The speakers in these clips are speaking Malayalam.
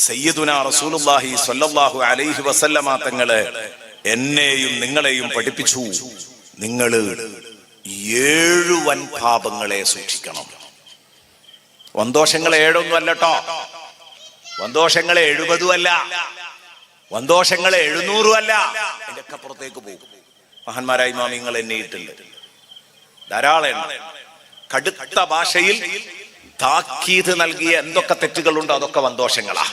സയ്യിദുനാ റസൂലുള്ളാഹി സ്വല്ലല്ലാഹു അലൈഹി വസല്ലമ തങ്ങള് എന്നെയും നിങ്ങളെയും പഠിപ്പിച്ചു, നിങ്ങൾ 7 വൻപാപങ്ങളെ സൂക്ഷിക്കണം. വന്തോഷങ്ങൾ 7 ഒന്നും അല്ലട്ടോ, വന്തോഷങ്ങൾ 70 അല്ല, വന്തോഷങ്ങൾ 700 അല്ല, ഇതിന്റെ അപ്പുറത്തേക്ക് പോകും. മഹാന്മാരായ ഇമാമിങ്ങൾ എണ്ണിയിട്ടുണ്ട് ധാരാളം. കടുത്ത ഭാഷയിൽ താക്കീത് നൽകിയ എന്തൊക്കെ തെറ്റുകളുണ്ടോ അതൊക്കെ വന്തോഷങ്ങളാ.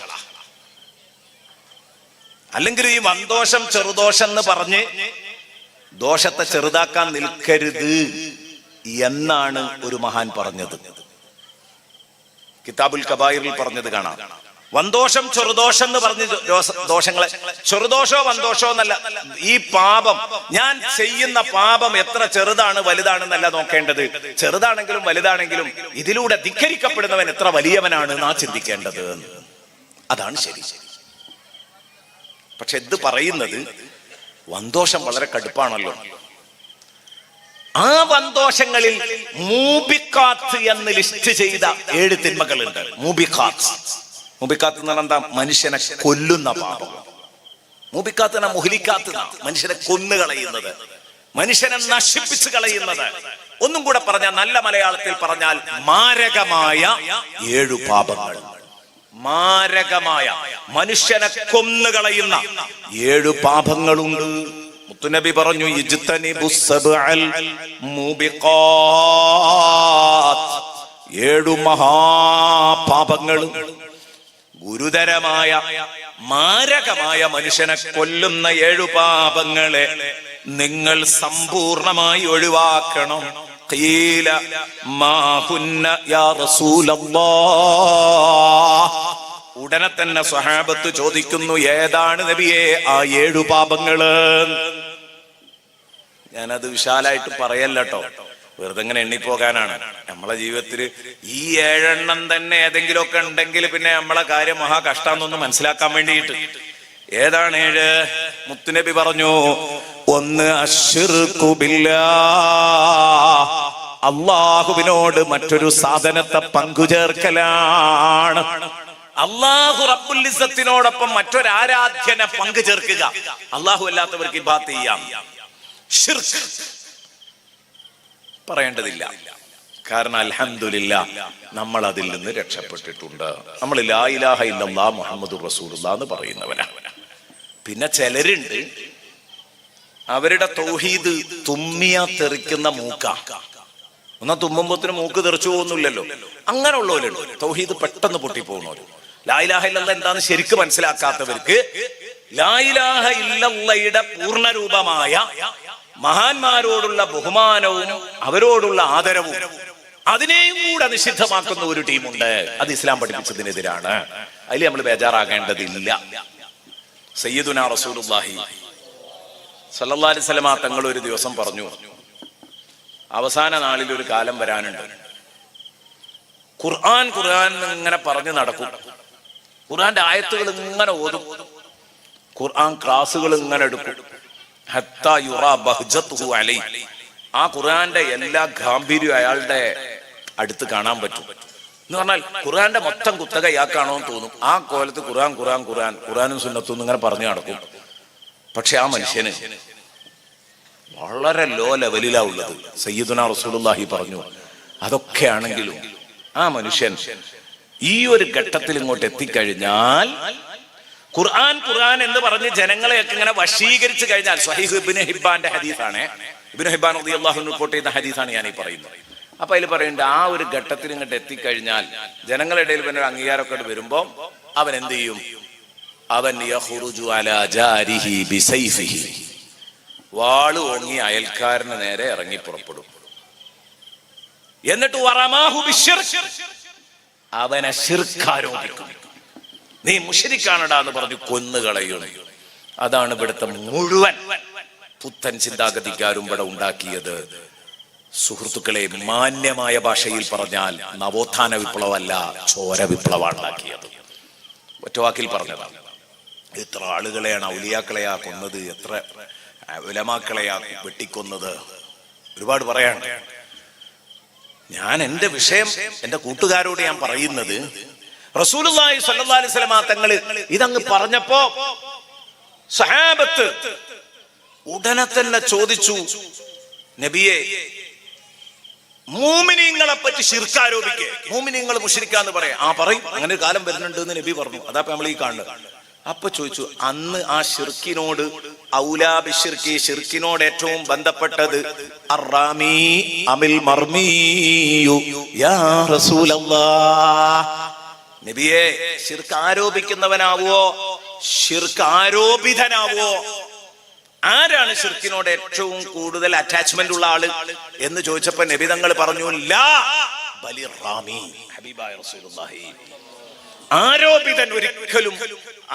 അല്ലെങ്കിൽ ഈ വന്തോഷം ചെറുദോഷം എന്ന് പറഞ്ഞ് ദോഷത്തെ ചെറുതാക്കാൻ നിൽക്കരുത് എന്നാണ് ഒരു മഹാൻ പറഞ്ഞത്. കിതാബുൽ കബായിറിൽ പറഞ്ഞത് കാണാം. വന്തോഷം ചെറുദോഷം എന്ന് പറഞ്ഞ് ദോഷങ്ങളെ ചെറുദോഷോ വന്തോഷോ എന്നല്ല, ഈ പാപം, ഞാൻ ചെയ്യുന്ന പാപം എത്ര ചെറുതാണ് വലുതാണെന്നല്ല നോക്കേണ്ടത്. ചെറുതാണെങ്കിലും വലുതാണെങ്കിലും ഇതിലൂടെ ധിക്കരിക്കപ്പെടുന്നവൻ എത്ര വലിയവനാണ് എന്നാ ചിന്തിക്കേണ്ടത്. അതാണ് ശരി. പക്ഷെ ഇത് പറയുന്നത് വന്തോഷം വളരെ കടുപ്പാണല്ലോ. ആ വന്തോഷങ്ങളിൽ മൂബിക്കാത്ത് എന്ന് ലിസ്റ്റ് ചെയ്ത 7 തിന്മകളുണ്ട്. മൂബിക്കാത്ത് എന്ന് പറഞ്ഞാൽ എന്താ? മനുഷ്യനെ കൊല്ലുന്ന പാപം. മൂബിക്കാത്ത് മുഹ്ലിക്കാത്ത്, മനുഷ്യനെ കൊന്നുകളയുന്നത്, മനുഷ്യനെ നശിപ്പിച്ചു കളയുന്നത്. ഒന്നും കൂടെ പറഞ്ഞാൽ, നല്ല മലയാളത്തിൽ പറഞ്ഞാൽ മാരകമായ 7 പാപങ്ങൾ. മാരകമായ മനുഷ്യനെ കൊന്നുകളയുന്ന 7 പാപങ്ങളുണ്ട്. മുത്തുനബി പറഞ്ഞു, ഇജ്തനിബുസ് സബ്അൽ മൂബിഖാത്ത്. 7 മഹാപാപങ്ങൾ, ഗുരുതരമായ മാരകമായ മനുഷ്യനെ കൊല്ലുന്ന 7 പാപങ്ങളെ നിങ്ങൾ സമ്പൂർണമായി ഒഴിവാക്കണം. ഖീല മാ ഹുന്ന യാ റസൂലല്ലാഹ്. ഉടനെ തന്നെ സ്വഹാബത്ത് ചോദിക്കുന്നു, ഏതാണ് നബിയേ ആ 7 പാപങ്ങള്? ഞാനത് വിശാലായിട്ട് പറയല്ലോ, വെറുതെ ഇങ്ങനെ എണ്ണിപ്പോകാനാണ്. നമ്മളെ ജീവിതത്തിൽ ഈ 7 എണ്ണം തന്നെ ഏതെങ്കിലുമൊക്കെ ഉണ്ടെങ്കിൽ പിന്നെ നമ്മളെ കാര്യം മഹാ കഷ്ടാന്നൊന്ന് മനസ്സിലാക്കാൻ വേണ്ടിയിട്ട്. ഏതാണ് 7? മുത്തുനബി പറഞ്ഞു, 1 അശ്ശിർകു ബില്ലാഹ്. അള്ളാഹുവിനോട് മറ്റൊരു സാധനത്തെ പങ്കുചേർക്കലാണ്. അള്ളാഹു റബ്ബുൽ ഇസ്സത്തിനോടൊപ്പം മറ്റൊരാരാധ്യനെ പങ്കു ചേർക്കുക. അള്ളാഹു അല്ലാത്തവർക്ക് ഇബാദത്ത് ചെയ്യാം. ശിർക്ക് പറയേണ്ടതില്ല. കാരണം അൽഹംദുലില്ലാഹ് നമ്മൾ അതിൽ നിന്ന് രക്ഷപ്പെട്ടിട്ടുണ്ട്. നമ്മൾ ലാ ഇലാഹ ഇല്ലല്ലാഹ് മുഹമ്മദുർ റസൂലുള്ളാഹ് എന്ന് പറയുന്നവരാണ്. പിന്നെ ചിലരുണ്ട്, അവരുടെ തൗഹീദ് തുമ്മിയ തെറിക്കുന്ന മൂക്ക. ഒന്നാ തുമ്മുമ്പോത്തിന് മൂക്ക് തെറിച്ചു പോകുന്നില്ലല്ലോ. അങ്ങനെ ഉള്ളവരുണ്ട്. തൗഹീദ് പെട്ടെന്ന് പൊട്ടിപ്പോകുന്നവര്. ലാ ഇലാഹ ഇല്ലല്ലാഹ് എന്താന്ന് ശരിക്കും മനസ്സിലാക്കാത്തവർക്ക് ലാ ഇലാഹ ഇല്ലല്ലാഹയുടെ പൂർണ്ണരൂപമായ മഹാന്മാരോടുള്ള ബഹുമാനവും അവരോടുള്ള ആദരവും അതിനെയും കൂടെ നിഷിദ്ധമാക്കുന്ന ഒരു ടീമുണ്ട്. അത് ഇസ്ലാം പഠിപ്പിച്ചതിനെതിരാണ്. അതിൽ നമ്മൾ ബേജാറാകേണ്ടതില്ല. സയ്യിദുനാ റസൂലുള്ളാഹി സ്വല്ലല്ലാഹു അലൈഹി വസല്ലമ തങ്ങൾ ഒരു ദിവസം പറഞ്ഞു, അവസാന നാളിൽ ഒരു കാലം വരാനുണ്ട്. ഖുർആൻ ഇങ്ങനെ പറഞ്ഞു നടക്കും. ഖുർആന്റെ ആയത്തുകൾ ഇങ്ങനെ ഓതും. ഖുർആൻ ക്ലാസുകൾ ഇങ്ങനെ എടുക്കും. ഹത്താ യുറാ ബഹ്ജതുഹു അലൈഹി. ആ ഖുർആന്റെ എല്ലാ ഗാംഭീര്യവും അയാളുടെ അടുത്ത് കാണാൻ പറ്റും. എന്ന് പറഞ്ഞാൽ ഖുർആന്റെ മൊത്തം കുത്തക ഇയാൾക്കാണോ എന്ന് തോന്നും. ആ കോലത്ത് ഖുർആനും സുന്നത്തും ഇങ്ങനെ പറഞ്ഞു നടക്കും. പക്ഷെ ആ മനുഷ്യന് വളരെ ലോ ലെവലിലാ ഉള്ളത്. സയ്യിദുനാ റസൂലുള്ളാഹി പറഞ്ഞു, അതൊക്കെ ആണെങ്കിലും ആ മനുഷ്യൻ ഈ ഒരു ഘട്ടത്തിൽ ഇങ്ങോട്ട് എത്തിക്കഴിഞ്ഞാൽ, ഖുർആൻ എന്ന് പറഞ്ഞ് ജനങ്ങളെയൊക്കെ ഇങ്ങനെ വശീകരിച്ചു കഴിഞ്ഞാൽ, സ്വഹീഹ് ഇബ്നു ഹിബ്ബാന്റെ ഹദീസാണ്. ഇബ്നു ഹിബ്ബാൻ റളിയല്ലാഹു അൻഹു റിപ്പോർട്ട് ചെയ്ത ഹദീസാണ് ഞാൻ ഈ പറയുന്നത്. അപ്പൊ അതിൽ പറയുന്നുണ്ട്, ആ ഒരു ഘട്ടത്തിൽ ഇങ്ങോട്ട് എത്തിക്കഴിഞ്ഞാൽ ജനങ്ങളുടെ ഇടയിൽ പിന്നെ അംഗീകാരമൊക്കെ വരുമ്പോ അവൻ എന്ത് ചെയ്യും? അവൻ യഖ്റുജു അലാ ജാരിഹി ബിസൈഫിഹി. വാള് ഓങ്ങി അയൽക്കാരന് നേരെ ഇറങ്ങി പുറപ്പെടും. എന്നിട്ട് വറമാഹു ബിശ്ശിർക്ക്. അവനെ ശിർക്ക് ആരോപിക്കും. നീ മുശ്രിക്കാണടാ എന്ന് പറഞ്ഞു കൊന്നുകളയും. അതാണ് ഇവിടുത്തെ മുഴുവൻ പുത്തൻ ചിന്താഗതിക്കാരും ഇവിടെ ഉണ്ടാക്കിയത്. സുഹൃത്തുക്കളെ, മാന്യമായ ഭാഷയിൽ പറഞ്ഞാൽ നവോത്ഥാന വിപ്ലവമല്ല, ചോര വിപ്ലവമാണ് ഉണ്ടാക്കിയത്. ഒറ്റവാക്കിൽ പറഞ്ഞതാണ്. എത്ര ആളുകളെയാണ് ഔലിയാക്കളെയാ കൊന്നത്, എത്ര ഉലമാക്കളെയാ വെട്ടിക്കൊന്നത്, ഒരുപാട് പറയാനുണ്ട്. ഞാൻ എന്റെ വിഷയം എന്റെ കൂട്ടുകാരോട് ഞാൻ പറയുന്നത്, റസൂലുള്ളാഹി സ്വല്ലല്ലാഹു അലൈഹി വസല്ലം തങ്ങള് ഇതങ്ങ് പറഞ്ഞപ്പോ സഹാബത്ത് ഉടനെ തന്നെ ചോദിച്ചു, നബിയെ, മൂമിനീങ്ങളെ പറ്റി ശിർക്ക് ആരോപിക്കേ, മൂമിനീങ്ങൾ മുശ്രിക്കാന്ന് പറയാം. ആ പറയും, അങ്ങനെ ഒരു കാലം വരുന്നുണ്ട് എന്ന് നബി പറഞ്ഞു. അതാ നമ്മൾ ഈ കാണുന്നത്. അപ്പൊ ചോദിച്ചു, അന്ന് ആ ശിർക്കിനോട് ഔലാ ബിശ്ശിർക്കി, ശിർക്കിനോട് ഏറ്റവും ബന്ധപ്പെട്ടത് അർറാമി അമിൽ മർമിയു യാ റസൂലല്ലാഹ്, നബിയെ ശിർക്ക് ആരോപിക്കുന്നവനാവോ ശിർക്ക് ആരോപിതനാവോ? ആരാണ് ശിർക്കിനോട് ഏറ്റവും കൂടുതൽ അറ്റാച്ച്മെന്റ് ഉള്ള ആള് എന്ന് ചോദിച്ചപ്പോ നബി തങ്ങൾ പറഞ്ഞു, ലാ ബലി റാമി, ഹബീബായ റസൂലുള്ളാഹി, ആരോപിതൻ ഒരിക്കലും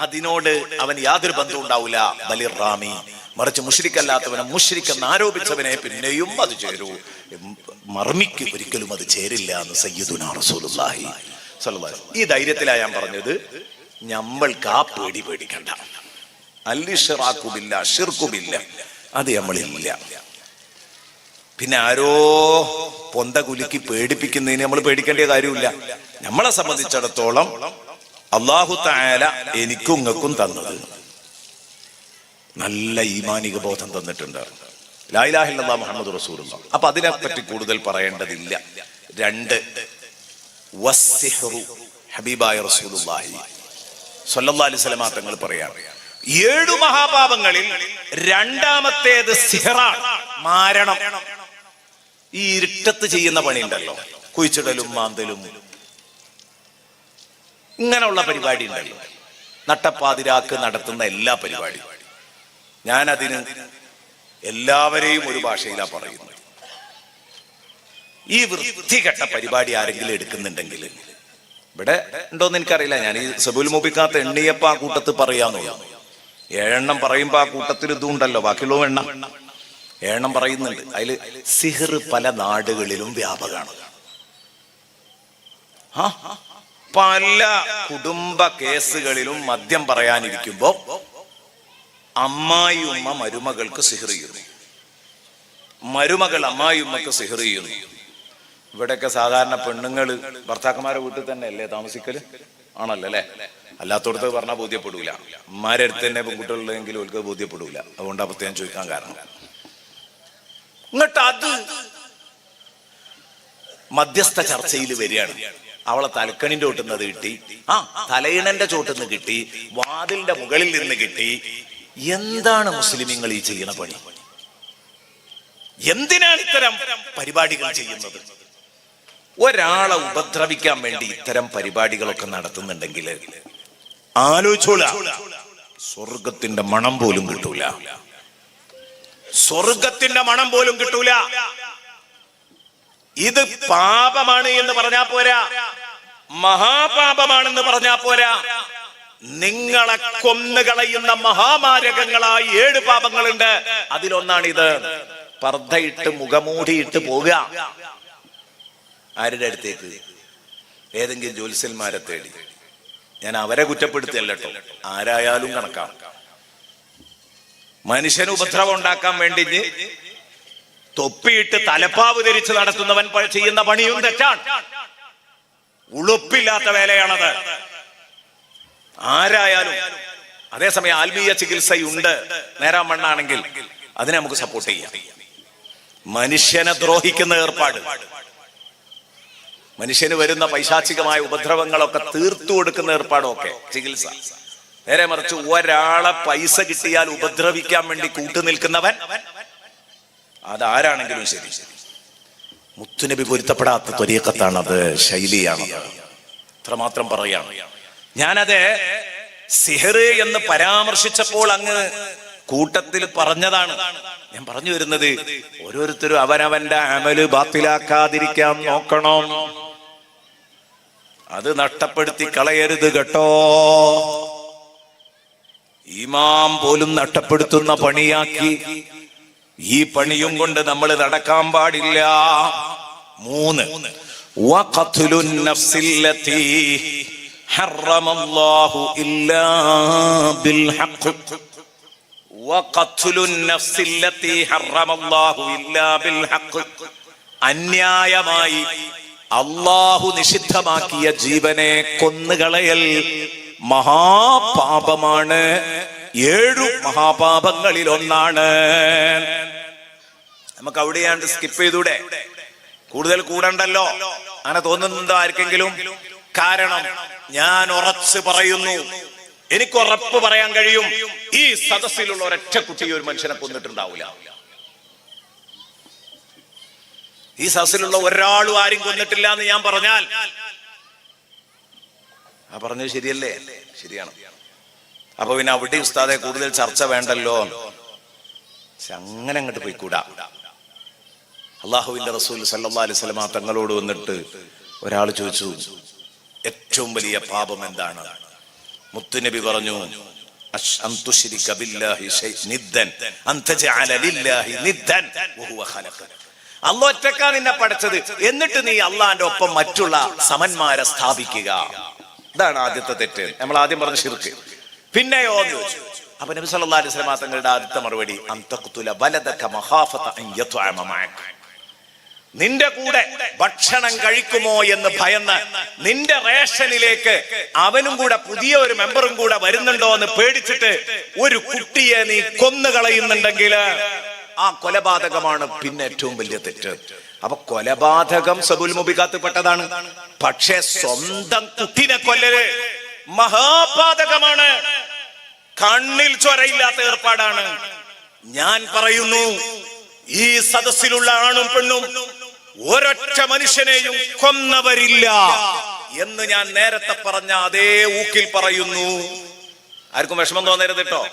അതിനോട് അവൻ യാതൊരു ബന്ധവും ഉണ്ടാവില്ല. ബലി റാമി, മറിച്ച് മുശ്രിക്കല്ലാത്തവനെ മുശ്രിക്കെന്ന് ആരോപിച്ചവനെ പിന്നെയും അത് ചേരൂ, മർമിക്ക് ഒരിക്കലും അത് ചേരില്ല എന്ന് സയ്യിദുനാ റസൂലുള്ളാഹി സ്വല്ലല്ലാഹു അലൈഹി വസല്ലം. ഈ ധൈര്യത്തിലാ ഞാൻ പറഞ്ഞത്, നമ്മൾക്ക് ആ പേടി പേടിക്കണ്ട. അല്ലിശ്റാഖുബില്ല, ശിർക്കുബില്ല, അത് നമ്മളില്ല. പിന്നെ ആരോ പൊന്ത കുലുക്കി പേടിപ്പിക്കുന്നതിന് നമ്മൾ പേടിക്കേണ്ട കാര്യമില്ല. നമ്മളെ സംബന്ധിച്ചിടത്തോളം അല്ലാഹു തആല എനിക്കും ഇങ്ങക്കും തന്നത് നല്ല ഈമാനിക ബോധം തന്നിട്ടുണ്ട്. ലാ ഇലാഹ ഇല്ലല്ലാഹ് മുഹമ്മദുർ റസൂലുള്ളാഹ്. അപ്പൊ അതിനെപ്പറ്റി കൂടുതൽ പറയേണ്ടതില്ല. 2, വസ്സിഹ്റു, ഹബീബായ റസൂലുള്ളാഹി സ്വല്ലല്ലാഹു അലൈഹി വസല്ലം തങ്ങൾ പറയാം, 7 മഹാപാപങ്ങളിൽ രണ്ടാമത്തേത് സിഹ്റാണ്, മാരണം. ഈ ഇരുട്ടത്ത് ചെയ്യുന്ന പണിയുണ്ടല്ലോ, കുഴിച്ചിടലും മാന്തലും, ഇങ്ങനെയുള്ള പരിപാടി ഉണ്ടല്ലോ, നട്ടപ്പാതിരാക്ക് നടത്തുന്ന എല്ലാ പരിപാടിയും. ഞാനതിന് എല്ലാവരെയും ഒരു ഭാഷയിലാണ് പറയുന്നത്. ഈ വൃത്തികെട്ട പരിപാടി ആരെങ്കിലും എടുക്കുന്നുണ്ടെങ്കിൽ, ഇവിടെ ഉണ്ടോന്ന് എനിക്കറിയില്ല, ഞാൻ ഈ സബുൽ മുബിക്കാത്ത എണ്ണിയപ്പോ ആ കൂട്ടത്തിൽ പറയാന്നുള്ളൂ. 7 എണ്ണം പറയുമ്പോ ആ കൂട്ടത്തിൽ ഇതും ഉണ്ടല്ലോ, ബാക്കിയുള്ള 7 എണ്ണം പറയുന്നുണ്ട്. അതിൽ സിഹർ പല നാടുകളിലും വ്യാപകമാണ്. പല കുടുംബ കേസുകളിലും മദ്യം പറയാനിരിക്കുമ്പോ അമ്മായി ഉമ്മ മരുമകൾക്ക് സിഹർ ചെയ്യുന്നു, മരുമകൾ അമ്മായി ഉമ്മക്ക് സിഹർ ചെയ്യുന്നു. ഇവിടെയൊക്കെ സാധാരണ പെണ്ണുങ്ങള് ഭർത്താക്കന്മാരെ വീട്ടിൽ തന്നെ അല്ലേ താമസിക്കല്? ആണല്ലോ അല്ലെ? അല്ലാത്തടത്ത് പറഞ്ഞാൽ ബോധ്യപ്പെടൂല. അമ്മാരെ അടുത്ത് തന്നെ പെൺകുട്ടികളുണ്ടെങ്കിലും അവർക്ക് ബോധ്യപ്പെടൂല. അതുകൊണ്ടാ പ്രത്യേകം ചോദിക്കാൻ കാരണം. എന്നിട്ട് അത് മധ്യസ്ഥ ചർച്ചയിൽ വരികയാണ്. അവളെ തലക്കണിന്റെ ചോട്ടുന്നത് കിട്ടി, തലയിണന്റെ ചോട്ടുന്ന് കിട്ടി, വാതിലിന്റെ മുകളിൽ നിന്ന് കിട്ടി. എന്താണ് മുസ്ലിമീങ്ങൾ ഈ ചെയ്യുന്ന പണി? എന്തിനാണ് ഇത്തരം പരിപാടികൾ ചെയ്യുന്നത്? ഒരാളെ ഉപദ്രവിക്കാൻ വേണ്ടി ഇത്തരം പരിപാടികളൊക്കെ നടത്തുന്നുണ്ടെങ്കിൽ ആലോചിച്ചോള, സ്വർഗത്തിന്റെ മണം പോലും കിട്ടൂല, സ്വർഗത്തിന്റെ മണം പോലും കിട്ടൂല. ഇത് പാപമാണ് എന്ന് പറഞ്ഞാ പോരാ, മഹാപാപമാണെന്ന് പറഞ്ഞാ പോരാ, നിങ്ങളെ കൊന്നുകളയുന്ന മഹാമാരകങ്ങളായ 7 പാപങ്ങളുണ്ട്. അതിലൊന്നാണിത്. പർദ്ദയിട്ട് മുഖമൂടിയിട്ട് പോവുക. ആരുടെ അടുത്തേക്ക്? ഏതെങ്കിലും ജ്യോത്സ്യന്മാരെ തേടി. ഞാൻ അവരെ കുറ്റപ്പെടുത്തിയല്ലോ, ആരായാലും കണക്കാം. മനുഷ്യന് ഉപദ്രവം ഉണ്ടാക്കാൻ വേണ്ടി തൊപ്പിയിട്ട് തലപ്പാവ് ധരിച്ച് നടത്തുന്നവൻ ചെയ്യുന്ന പണിയും തെറ്റാണ്, ഉളുപ്പില്ലാത്ത വേലയാണത്. ആരായാലും. അതേസമയം ആത്മീയ ചികിത്സയുണ്ട്, നേരാൻ മണ്ണാണെങ്കിൽ അതിനെ നമുക്ക് സപ്പോർട്ട് ചെയ്യാം. മനുഷ്യനെ ദ്രോഹിക്കുന്ന ഏർപ്പാട്, മനുഷ്യന് വരുന്ന പൈശാചികമായ ഉപദ്രവങ്ങളൊക്കെ തീർത്തു കൊടുക്കുന്ന ഏർപ്പാടൊക്കെ ചികിത്സ. നേരെ മറിച്ച് ഒരാളെ പൈസ കിട്ടിയാൽ ഉപദ്രവിക്കാൻ വേണ്ടി കൂട്ടുനിൽക്കുന്നവൻ, അതാരാണെങ്കിലും ശരി, മുത്തുനബി പൊരുത്തപ്പെടാത്ത ത്വരീഖത്താണത്, ശൈലിയാണത്. അത്രമാത്രം പറയാണ്. ഞാനത് സിഹർ എന്ന് പരാമർശിച്ചപ്പോൾ അങ്ങ് കൂട്ടത്തിൽ പറഞ്ഞതാണ്. ഞാൻ പറഞ്ഞു വരുന്നത്, ഓരോരുത്തരും അവനവന്റെ അമല് ബാത്തിലാക്കാതിരിക്കാൻ നോക്കണം. അത് നഷ്ടപ്പെടുത്തി കളയരുത് കേട്ടോ. ഈമാൻ പോലും നഷ്ടപ്പെടുത്തുന്ന പണിയാക്കി ഈ പണിയും കൊണ്ട് നമ്മൾ നടക്കാൻ പാടില്ല. 3 വഖത്ലുൻ നഫ്സില്ലതി ഹറമല്ലാഹു ഇല്ലാ ബിൽ ഹഖ്. വഖത്ലുൻ നഫ്സില്ലതി ഹറമല്ലാഹു ഇല്ലാ ബിൽ ഹഖ്. അന്യായമായി അള്ളാഹു നിഷിദ്ധമാക്കിയ ജീവനെ കൊന്നുകളയൽ മഹാപാപമാണ്. 7 മഹാപാപങ്ങളിൽ ഒന്നാണ്. നമുക്ക് അവിടെയാണ്ട് സ്കിപ്പ് ചെയ്തൂടെ? കൂടുതൽ കൂടണ്ടല്ലോ അങ്ങനെ തോന്നുന്നുണ്ടോ ആർക്കെങ്കിലും? കാരണം ഞാൻ ഉറച്ചു പറയുന്നു, എനിക്ക് ഉറപ്പ് പറയാൻ കഴിയും, ഈ സദസ്സിലുള്ള ഒരൊറ്റ കുട്ടി ഒരു മനുഷ്യനെ കൊന്നിട്ടുണ്ടാവില്ല. ഈ സദസ്സിലുള്ള ഒരാളും ആരും കൊന്നിട്ടില്ല എന്ന് ഞാൻ പറഞ്ഞാൽ ആ പറഞ്ഞത് ശരിയല്ലേ? ശരിയാണ്. അപ്പൊ പിന്നെ അവിടെ ഉസ്താദെ കൂടുതൽ ചർച്ച വേണ്ടല്ലോ, അങ്ങനെ അങ്ങോട്ട് പോയിക്കൂടാ. അള്ളാഹുവിന്റെ റസൂൽ സല്ലല്ലാഹു അലൈഹി വസല്ലം തങ്ങളോട് വന്നിട്ട് ഒരാൾ ചോദിച്ചു, ഏറ്റവും വലിയ പാപം എന്താണ്? മുത്തുനബി പറഞ്ഞു, അല്ലാഹു ഒറ്റക്കാ നിന്നെ പഠിച്ചത്, എന്നിട്ട് നീ അള്ളാന്റെ ഒപ്പം മറ്റുള്ള സമന്മാരെ സ്ഥാപിക്കുക. ഇതാണ് ആദ്യത്തെ തെറ്റ്. നമ്മൾ ആദ്യം പറഞ്ഞ ശിർക്ക്. പിന്നെയോ ചോദിച്ചു. അപ്പൊ നബി സല്ലല്ലാഹു അലൈഹി വസല്ലം തങ്ങളുടെ ആദ്യത്തെ മറുപടി, അൻതഖ്തുല വലദക മഖാഫത അൻ യത്അമ മഅക. നിന്റെ കൂടെ ഭക്ഷണം കഴിക്കുമോ എന്ന് ഭയന്ന് നിന്റെ റേഷനിലേക്ക് അവനും കൂടെ പുതിയ ഒരു മെമ്പറും കൂടെ വരുന്നുണ്ടോ എന്ന് പേടിച്ചിട്ട് ഒരു കുട്ടിയെ നീ കൊന്നുകളയുന്നുണ്ടെങ്കിൽ ആ കൊലപാതകമാണ് പിന്നെ ഏറ്റവും വലിയ തെറ്റ്. അപ്പൊ കൊലപാതകം സബുൽ മുബിഖാത്തിൽ പെട്ടതാണ്. പക്ഷെ സ്വന്തം കുട്ടിനെ കൊല്ലല് മഹാപാതകമാണ്, കണ്ണിൽ ചൊരയില്ലാത്ത ഏർപ്പാടാണ്. ഞാൻ പറയുന്നു, ഈ സദസ്സിലുള്ള ആണും പെണ്ണും ഒരൊറ്റ മനുഷ്യനെയും കൊന്നവരില്ല എന്ന് ഞാൻ നേരത്തെ പറഞ്ഞ അതേ ഊക്കിൽ പറയുന്നു. ആർക്കും വിഷമം തോന്നരുത് കേട്ടോ.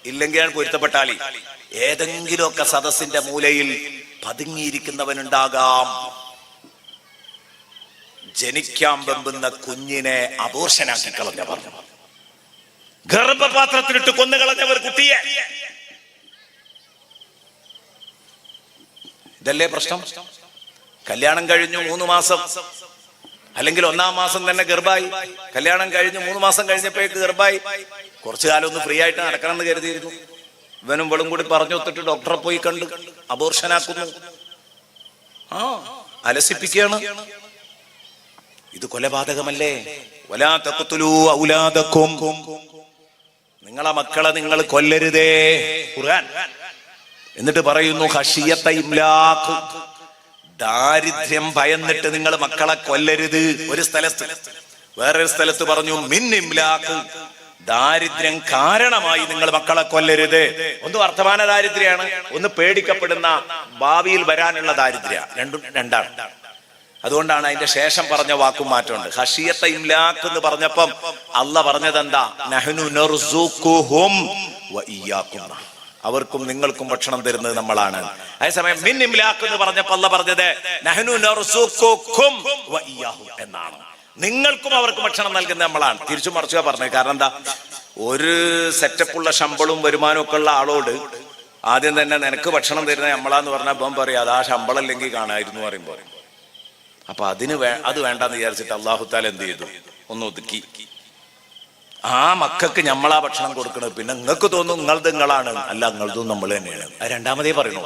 ഇല്ലെങ്കിൽ ഞാൻ പൊരുത്തപ്പെട്ടാളി. ഏതെങ്കിലുമൊക്കെ സദസ്സിന്റെ മൂലയിൽ പതുങ്ങിയിരിക്കുന്നവനുണ്ടാകാം. ജനിക്കാൻ വെമ്പുന്ന കുഞ്ഞിനെ അബോർഷനാക്കി കളഞ്ഞ പറഞ്ഞു, ഗർഭപാത്രത്തിലിട്ട് കൊന്നുകളഞ്ഞ ഒരു കുട്ടിയെ. ഇതല്ലേ പ്രശ്നം? കല്യാണം കഴിഞ്ഞു 3 മാസം അല്ലെങ്കിൽ 1-ാം മാസം തന്നെ ഗർഭായി. കല്യാണം കഴിഞ്ഞ് 3 മാസം കഴിഞ്ഞപ്പോഴേക്ക് ഗർഭായി. കുറച്ചു കാലം ഒന്ന് ഫ്രീ ആയിട്ട് നടക്കണം എന്ന് കരുതിയിരുന്നു. ഇവനും ഇവളും കൂടി പറഞ്ഞു ഒത്തിട്ട് ഡോക്ടറെ പോയി കണ്ട് അബോർഷനാക്കുന്നു. അലസിപ്പിക്കുകയാണ്. ഇത് കൊലപാതകമല്ലേ? വലാ തഖ്തുലൂ ഔലാദക്കും, നിങ്ങളെ മക്കളെ നിങ്ങൾ കൊല്ലരുതേ. ഖുർആൻ എന്നിട്ട് പറയുന്നു, ഖശിയത ഇംലാഖ്, ദാരിദ്ര്യം ഭയന്നിട്ട് നിങ്ങൾ മക്കളെ കൊല്ലരുത്. ഒരു സ്ഥലത്ത്. വേറൊരു സ്ഥലത്ത് പറഞ്ഞു മിൻ ഇംലാഖ്, ദാരിദ്ര്യം കാരണമായി നിങ്ങൾ മക്കളെ കൊല്ലരുത്. ഒന്ന് വർത്തമാന ദാരിദ്ര്യാണ്, ഒന്ന് പേടിക്കപ്പെടുന്ന ഭാവിയിൽ വരാനുള്ള ദാരിദ്ര്യ. രണ്ടാണ്. അതുകൊണ്ടാണ് അതിന്റെ ശേഷം പറഞ്ഞ വാക്കും മാറ്റമുണ്ട്. ഖശിയത ഇംലാഖ് എന്ന് പറഞ്ഞപ്പം അല്ലാഹ് പറഞ്ഞത് എന്താ? നഹ്നു നർസുഖുഹും വഇയ്യാകും, അവർക്കും നിങ്ങൾക്കും ഭക്ഷണം തരുന്നത് നമ്മളാണ്. അതേസമയം മിൻ ഇംലാഖ് എന്ന് പറഞ്ഞപ്പോൾ അല്ലാഹ് പറഞ്ഞത് നഹ്നു നർസുഖുകും വഇയ്യാഹും എന്നാണ്. നിങ്ങൾക്കും അവർക്കും ഭക്ഷണം നൽകുന്നത് നമ്മളാണ്. തിരിച്ചു മറിച്ചുക പറഞ്ഞത്. കാരണം എന്താ? ഒരു സെറ്റപ്പുള്ള ശമ്പളവും വരുമാനവും ഒക്കെ ഉള്ള ആളോട് ആദ്യം തന്നെ നിനക്ക് ഭക്ഷണം തരുന്നത് നമ്മളാന്ന് പറഞ്ഞാൽ ഇപ്പം പറയാം അത് ആ ശമ്പളം ഇല്ലെങ്കിൽ കാണായിരുന്നു പറയുമ്പോൾ. അപ്പൊ അത് വേണ്ടെന്ന് വിചാരിച്ചിട്ട് അല്ലാഹു തആല എന്ത് ചെയ്തു? ഒന്ന് ഒതുക്കി. ആ മക്കൾക്ക് നമ്മളാ ഭക്ഷണം കൊടുക്കണത്. പിന്നെ നിങ്ങൾക്ക് തോന്നും നിങ്ങളാണ്. അല്ല, നിങ്ങളതും നമ്മൾ തന്നെയാണ്. അത് രണ്ടാമതേ പറയുന്നു.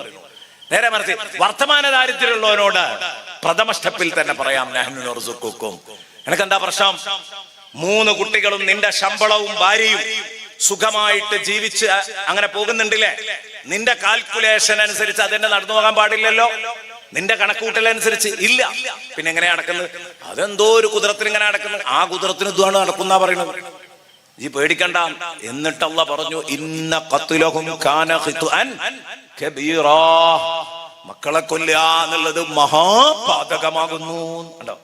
നേരെ മറിച്ച് വർത്തമാന ദാരിദ്ര്യമുള്ളവനോട് പ്രഥമ സ്റ്റെപ്പിൽ തന്നെ പറയാം, നഹ്നു നർസുഖുക്കും. എനക്കെന്താ പ്രശ്നം? 3 കുട്ടികളും നിന്റെ ശമ്പളവും ഭാര്യയും സുഖമായിട്ട് ജീവിച്ച് അങ്ങനെ പോകുന്നുണ്ടില്ലേ? നിന്റെ കാൽക്കുലേഷൻ അനുസരിച്ച് അതെന്നെ നടന്നു പോകാൻ പാടില്ലല്ലോ. നിന്റെ കണക്കൂട്ടലനുസരിച്ച് ഇല്ല. പിന്നെ എങ്ങനെയാ നടക്കുന്നത്? അതെന്തോ ഒരു കുതിരത്തിന് ഇങ്ങനെ നടക്കുന്നത്. ആ കുതിരത്തിന് ഇതാണ് നടക്കുന്ന പറയുന്നത്. ഈ പേടിക്കണ്ട. എന്നിട്ട് അല്ലാഹ് പറഞ്ഞു, ഇന്ന ഖത്ലഹും കാന ഖിത്അൻ കബീറാ, മക്കളെ കൊല്ലുക എന്നുള്ളത് മഹാപാതകമാകുന്നു. കണ്ടോ?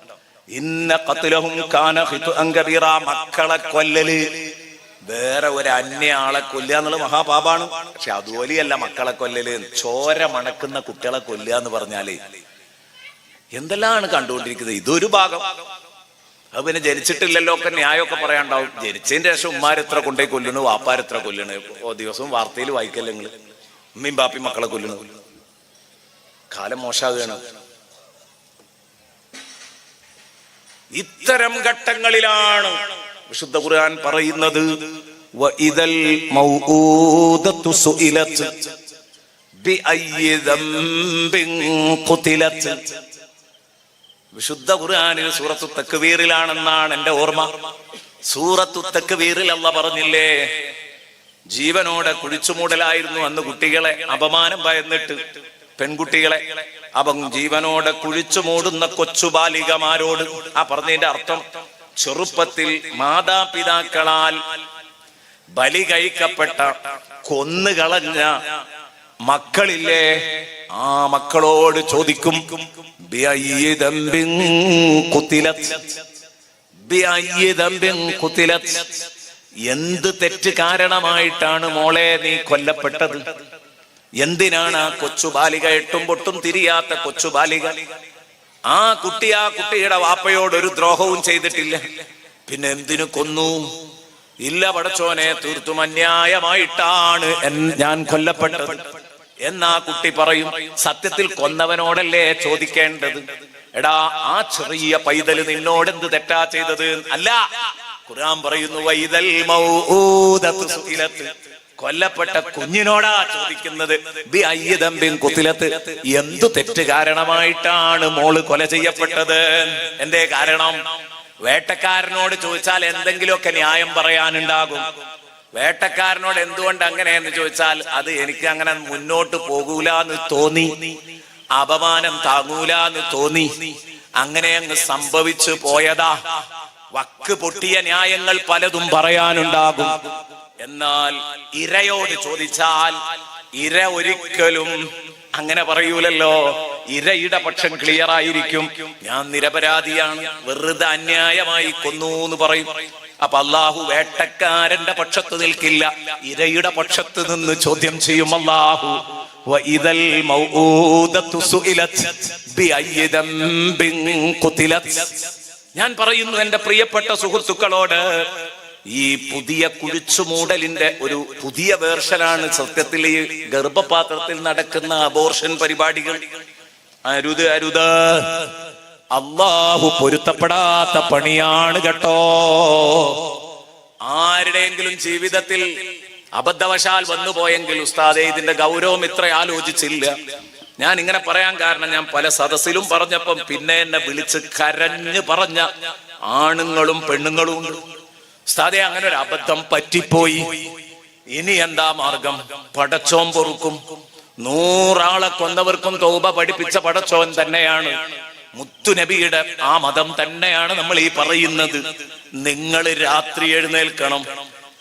ഇന്ന ഖത്ലഹും കാന ഖിത്അൻ കബീറാ, മക്കളെ കൊല്ലല്, വേറെ ഒരു അന്യ ആളെ കൊല്ലുക എന്നുള്ളത് മഹാപാപാണ്. പക്ഷെ അതുപോലെയല്ല മക്കളെ കൊല്ലല്. ചോര മണക്കുന്ന കുട്ടികളെ കൊല്ലുക എന്ന് പറഞ്ഞാല് എന്തെല്ലാം കണ്ടുകൊണ്ടിരിക്കുന്നത്. ഇതൊരു ഭാഗം. അത് പിന്നെ ജനിച്ചിട്ടില്ലല്ലോ ഒക്കെ ന്യായമൊക്കെ പറയാണ്ടാവും. ജനിച്ചതിന് ശേഷം ഉമ്മാരെത്ര കൊണ്ടേ കൊല്ലണു, വാപ്പാരെത്ര കൊല്ലണ്. ദിവസവും വാർത്തയിൽ വായിക്കല്ലേ നിങ്ങള്, ഉമ്മയും ബാപ്പയും മക്കളെ കൊല്ലണു. കാലം മോശമാകുകയാണ്. ഇത്തരം ഘട്ടങ്ങളിലാണ് വിശുദ്ധ ഖുർആൻ പറയുന്നത്, വഇദൽ മൗഊദതു സുഇലത് ബിഅയ്യി ദംബിൻ ഖുതിലത്. വിശുദ്ധ ഖുർആനിൽ സൂറത്തു തക്വീറിലാണെന്നാണ് എന്റെ ഓർമ്മ. സൂറത്തു തക്വീറിൽ അല്ലാഹ് പറഞ്ഞില്ലേ, ജീവനോടെ കുഴിച്ചുമൂടലായിരുന്നു അന്ന് കുട്ടികളെ, അപമാനം ഭയന്നിട്ട് പെൺകുട്ടികളെ. അപ്പം ജീവനോടെ കുഴിച്ചു മൂടുന്ന കൊച്ചു ബാലികമാരോട്, ആ പറഞ്ഞതിന്റെ അർത്ഥം ചെറുപ്പത്തിൽ മാതാപിതാക്കളാൽ ബലി കഴിക്കപ്പെട്ട കൊന്നുകളഞ്ഞ മക്കളില്ലേ, ആ മക്കളോട് ചോദിക്കും, ബിഅയ്യി ദംബിൻ ഖുതിലത്, ബിഅയ്യി ദംബിൻ ഖുതിലത്, എന്ത് തെറ്റ് കാരണമായിട്ടാണ് മോളെ നീ കൊല്ലപ്പെട്ടത്? എന്തിനാണ് ആ കൊച്ചു ബാലിക, എട്ടും പൊട്ടും തിരിയാത്ത കൊച്ചു ബാലിക, ആ കുട്ടിയുടെ വാപ്പയോട് ഒരു ദ്രോഹവും ചെയ്തിട്ടില്ല, പിന്നെ എന്തിനു കൊന്നു? ഇല്ല പടച്ചോനെ, തീർത്തും അന്യായമായിട്ടാണ് ഞാൻ കൊല്ലപ്പെട്ടത് എന്നാ കുട്ടി പറയും. സത്യത്തിൽ കൊന്നവനോടല്ലേ ചോദിക്കേണ്ടത്, എടാ ആ ചെറിയ പൈതല് നിന്നോട് എന്ത് തെറ്റാ ചെയ്തത്? അല്ല, ഖുർആൻ പറയുന്നു, വൈദൽ മൗഊദതു സുഇലത്, കൊല്ലപ്പെട്ട കുഞ്ഞിനോടാ ചോദിക്കുന്നത്, ബിഅയ്യി ദംബിൻ ഖുതിലത്, എന്തു തെറ്റ് കാരണമായിട്ടാണ് മോള് കൊല ചെയ്യപ്പെട്ടത്? എന്തേ കാരണം? വേട്ടക്കാരനോട് ചോദിച്ചാൽ എന്തെങ്കിലുമൊക്കെ ന്യായം പറയാനുണ്ടാകും. വേട്ടക്കാരനോട് എന്തുകൊണ്ട് അങ്ങനെയെന്ന് ചോദിച്ചാൽ, അത് എനിക്ക് അങ്ങനെ മുന്നോട്ട് പോകൂലെന്ന് തോന്നി, അപമാനം താങ്ങൂലെന്ന് തോന്നി, അങ്ങനെ അങ്ങ് സംഭവിച്ചു പോയതാ. വക്ക് പൊട്ടിയ ന്യായങ്ങൾ പലതും പറയാനുണ്ടാകും. എന്നാൽ ഇരയോട് ചോദിച്ചാൽ ഇര ഒരിക്കലും അങ്ങനെ പറയൂലല്ലോ. ഇരയുടെ പക്ഷം ക്ലിയർ ആയിരിക്കും, ഞാൻ നിരപരാധിയാണ്, വെറുതെ അന്യായമായി കൊന്നു എന്ന് പറയും. അപ്പൊ അള്ളാഹു വേട്ടക്കാരന്റെ പക്ഷത്ത് നിൽക്കില്ല, ഇരയുടെ പക്ഷത്ത് നിന്ന് ചോദ്യം ചെയ്യും അള്ളാഹു. വഇദൽ മൗഊദതു സുഇലത് ബിഅയ്യി ദംബിൻ ഖുതിലത്. ഞാൻ പറയുന്നു എന്റെ പ്രിയപ്പെട്ട സുഹൃത്തുക്കളോട്, ഈ പുതിയ കുഴിച്ചുമൂടലിന്റെ ഒരു പുതിയ വേർഷനാണ് സത്യത്തിൽ ഈ ഗർഭപാത്രത്തിൽ നടക്കുന്ന അബോർഷൻ പരിപാടികൾ. അരുത് അരുത്, അല്ലാഹു പൊരുത്തപ്പെടാത്ത പണിയാണ് കേട്ടോ. ആരുടെയെങ്കിലും ജീവിതത്തിൽ അബദ്ധവശാൽ വന്നുപോയെങ്കിൽ ഉസ്താദേ ഇതിന്റെ ഗൗരവം ഇത്ര ആലോചിച്ചില്ല. ഞാൻ ഇങ്ങനെ പറയാൻ കാരണം, ഞാൻ പല സദസ്സിലും പറഞ്ഞപ്പം പിന്നെ എന്നെ വിളിച്ച് കരഞ്ഞ് പറഞ്ഞ ആണുങ്ങളും പെണ്ണുങ്ങളും ഉണ്ട്. ഉസ്താദേ അങ്ങനെ ഒരു അബദ്ധം പറ്റിപ്പോയി, ഇനി എന്താ മാർഗം? പടച്ചോൻ പൊറുക്കും. 100 ആളെ കൊന്നവർക്കും തൗബ പഠിപ്പിച്ച പടച്ചോൻ തന്നെയാണ്. മുത്തുനബിയുടെ ആ മതം തന്നെയാണ് നമ്മൾ ഈ പറയുന്നത്. നിങ്ങൾ രാത്രി എഴുന്നേൽക്കണം,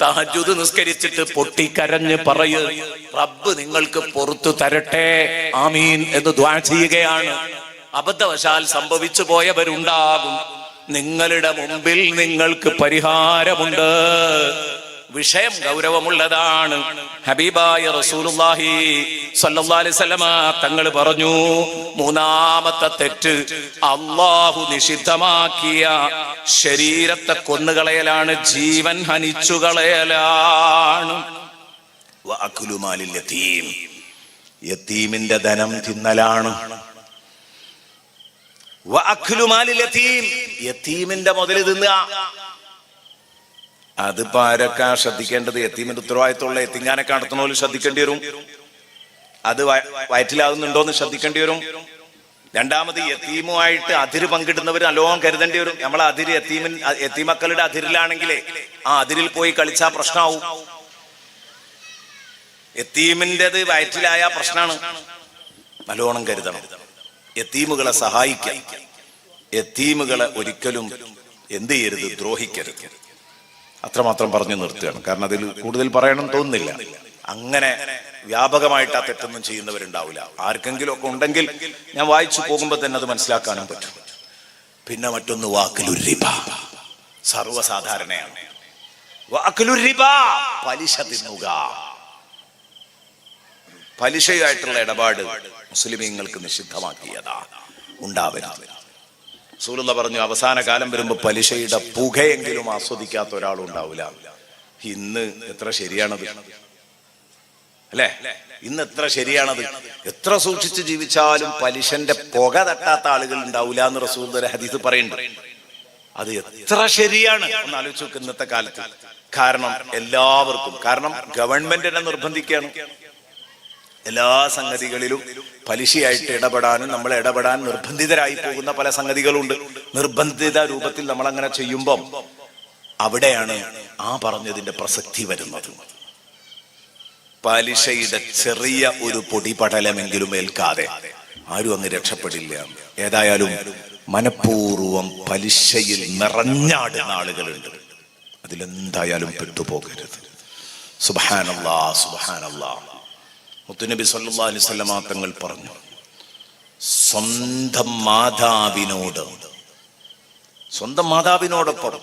തഹജ്ജുദ് നിസ്കരിച്ചിട്ട് പൊട്ടിക്കരഞ്ഞ് പറയ്, റബ്ബ് നിങ്ങൾക്ക് പുറത്തു തരട്ടെ, ആമീൻ എന്ന് ദുആ ചെയ്യുകയാണ്. അബദ്ധവശാൽ സംഭവിച്ചു പോയവരുണ്ടാകും, നിങ്ങളുടെ മുമ്പിൽ നിങ്ങൾക്ക് പരിഹാരമുണ്ട്. വിഷയം ഗൗരവമുള്ളതാണ്. ഹബീബായ റസൂലുള്ളാഹി സ്വല്ലല്ലാഹു അലൈഹി വസല്ലമ തങ്ങൾ പറഞ്ഞു, 3ാമത്തെ തെറ്റ് അല്ലാഹു നിഷിദ്ധമാക്കിയ ശരീരത്തെ കൊന്നുകളയലാണ്, ജീവൻ ഹനിച്ചു കളയലാണ്. വഅക്ലു മാലിൽ യതീം, യതീമിന്റെ ധനം തിന്നലാണ്. വഅക്ലു മാലിൽ യതീം, യതീമിന്റെ മുതൽ തിന്നുക. അതിപ്പോ ആരൊക്കെ ശ്രദ്ധിക്കേണ്ടത്? യതീമിന്റെ ഉത്തരവാദിത്തമുള്ള യതീംഖാനൊക്കെ നടത്തുന്ന പോലും ശ്രദ്ധിക്കേണ്ടി വരും. അത് വയറ്റിലാകുന്നുണ്ടോന്ന് ശ്രദ്ധിക്കേണ്ടി വരും. രണ്ടാമത് യതീമുമായിട്ട് അതിര് പങ്കിടുന്നവർ നല്ലോണം കരുതേണ്ടി വരും. നമ്മളെ അതിര് യതീമക്കളുടെ അതിരിലാണെങ്കിലേ ആ അതിരിൽ പോയി കളിച്ചാൽ പ്രശ്നമാവും. യതീമിൻ്റെത് വയറ്റിലായ പ്രശ്നമാണ്, നല്ലോണം കരുതണം. യതീമുകളെ സഹായിക്കാൻ, യതീമുകളെ ഒരിക്കലും എന്ത് ചെയ്യരുത്? ദ്രോഹിക്കരുത്. അത്രമാത്രം പറഞ്ഞു നിർത്തുകയാണ്, കാരണം അതിൽ കൂടുതൽ പറയണം തോന്നുന്നില്ല. അങ്ങനെ വ്യാപകമായിട്ട് ആ തെറ്റൊന്നും ചെയ്യുന്നവരുണ്ടാവില്ല. ആർക്കെങ്കിലും ഒക്കെ ഉണ്ടെങ്കിൽ ഞാൻ വായിച്ചു പോകുമ്പോൾ തന്നെ അത് മനസ്സിലാക്കാനും പറ്റും. പിന്നെ മറ്റൊന്ന് വാക്കിലുർ റിബ, സർവ്വസാധാരണയാണ്. വാക്കിലുർ റിബ, പലിശ തിന്നുക. പലിശയായിട്ടുള്ള ഇടപാട് മുസ്ലിമീങ്ങൾക്ക് നിഷിദ്ധമാക്കിയതാ, ഉണ്ടാവരുത്. റസൂലുള്ളാഹി പറഞ്ഞു, അവസാന കാലം വരുമ്പോ പലിശയുടെ പുകയെങ്കിലും ആസ്വദിക്കാത്ത ഒരാളുണ്ടാവില്ല. ഇന്ന് എത്ര ശരിയാണത് അല്ലെ? ഇന്ന് എത്ര ശരിയാണത്? എത്ര സൂക്ഷിച്ച് ജീവിച്ചാലും പലിശന്റെ പുക തട്ടാത്ത ആളുകൾ ഉണ്ടാവില്ല എന്ന് റസൂലുള്ളാഹി ഒരു ഹദീസ് പറയുന്നുണ്ട്. അത് എത്ര ശരിയാണ് എന്ന് ആലോചിച്ച് നോക്ക് ഇന്നത്തെ കാലത്ത്. കാരണം എല്ലാവർക്കും, കാരണം ഗവൺമെന്റ് തന്നെ നിർബന്ധിക്കുകയാണ്. എല്ലാ സംഗതികളിലും പലിശയായിട്ട് ഇടപെടാനും നമ്മൾ ഇടപെടാൻ നിർബന്ധിതരായി പോകുന്ന പല സംഗതികളുണ്ട്. നിർബന്ധിത രൂപത്തിൽ നമ്മൾ അങ്ങനെ ചെയ്യുമ്പം അവിടെയാണ് ആ പറഞ്ഞതിന്റെ പ്രസക്തി വരുന്നത്. പലിശയുടെ ചെറിയ ഒരു പൊടിപടലമെങ്കിലും ഏൽക്കാതെ ആരും അങ്ങ് രക്ഷപ്പെടില്ല. ഏതായാലും മനഃപൂർവം പലിശയിൽ നിറഞ്ഞാടുന്ന ആളുകളുണ്ട്. അതിലെന്തായാലും പെട്ടുപോകരുത്. സുബ്ഹാനല്ലാഹ്, സുബ്ഹാനല്ലാഹ്. മുത്തുനബി സല്ലല്ലാഹു അലൈഹി വസല്ലം തങ്ങൾ പറഞ്ഞു, സ്വന്തം മാതാവിനോടൊപ്പം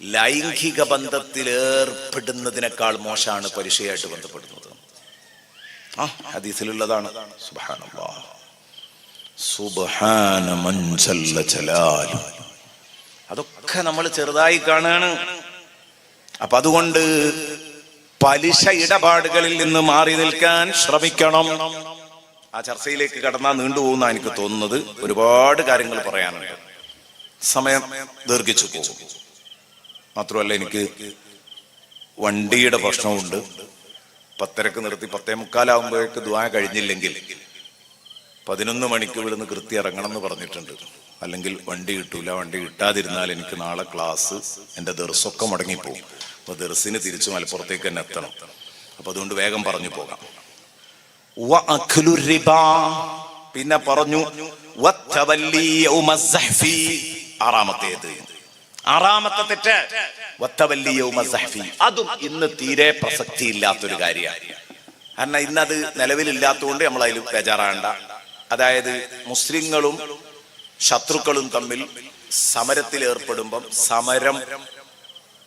ലൈംഗിക ബന്ധത്തിൽ ഏർപ്പെടുന്നതിനേക്കാൾ മോശമാണ് പലിശയായിട്ട് ബന്ധപ്പെടുന്നത്. ഹദീസിലുള്ളതാണ്. സുബ്ഹാനല്ലാഹ്, സുബ്ഹാന മൻ ജല്ല ജലാലു. അതൊക്കെ നമ്മൾ ചെറുതായി കാണാണ്. അപ്പൊ അതുകൊണ്ട് പലിശ ഇടപാടുകളിൽ നിന്ന് മാറി നിൽക്കാൻ ശ്രമിക്കണം. ആ ചർച്ചയിലേക്ക് കടന്നാൽ നീണ്ടുപോകുന്ന എനിക്ക് തോന്നുന്നത്. ഒരുപാട് കാര്യങ്ങൾ പറയാനുണ്ട്, സമയം ദീർഘിച്ചു പോകും. മാത്രമല്ല എനിക്ക് വണ്ടിയുടെ പ്രശ്നമുണ്ട്. 10:30 നിർത്തി 10:45 ദുആ കഴിഞ്ഞില്ലെങ്കിൽ 11 മണിക്ക് ഇവിടുന്ന് കൃത്യം ഇറങ്ങണം എന്ന് പറഞ്ഞിട്ടുണ്ട്. അല്ലെങ്കിൽ വണ്ടി കിട്ടൂല. വണ്ടി കിട്ടാതിരുന്നാൽ എനിക്ക് നാളെ ക്ലാസ്, എൻ്റെ ദർസൊക്കെ മുടങ്ങിപ്പോകും. അപ്പൊ ദർസിന് തിരിച്ച് മലപ്പുറത്തേക്ക് തന്നെ എത്തണം. അപ്പൊ അതുകൊണ്ട് വേഗം പറഞ്ഞു പോകാം. പിന്നെ പറഞ്ഞു ആറാമത്തെ തെറ്റ് അതും ഇന്ന് തീരെ പ്രസക്തിയില്ലാത്തൊരു കാര്യമാണ്. കാരണം ഇന്നത് നിലവിലില്ലാത്തതുകൊണ്ട് നമ്മൾ അതിൽ ബേജാറാകണ്ട. അതായത് മുസ്ലിങ്ങളും ശത്രുക്കളും തമ്മിൽ സമരത്തിൽ ഏർപ്പെടുമ്പം സമരം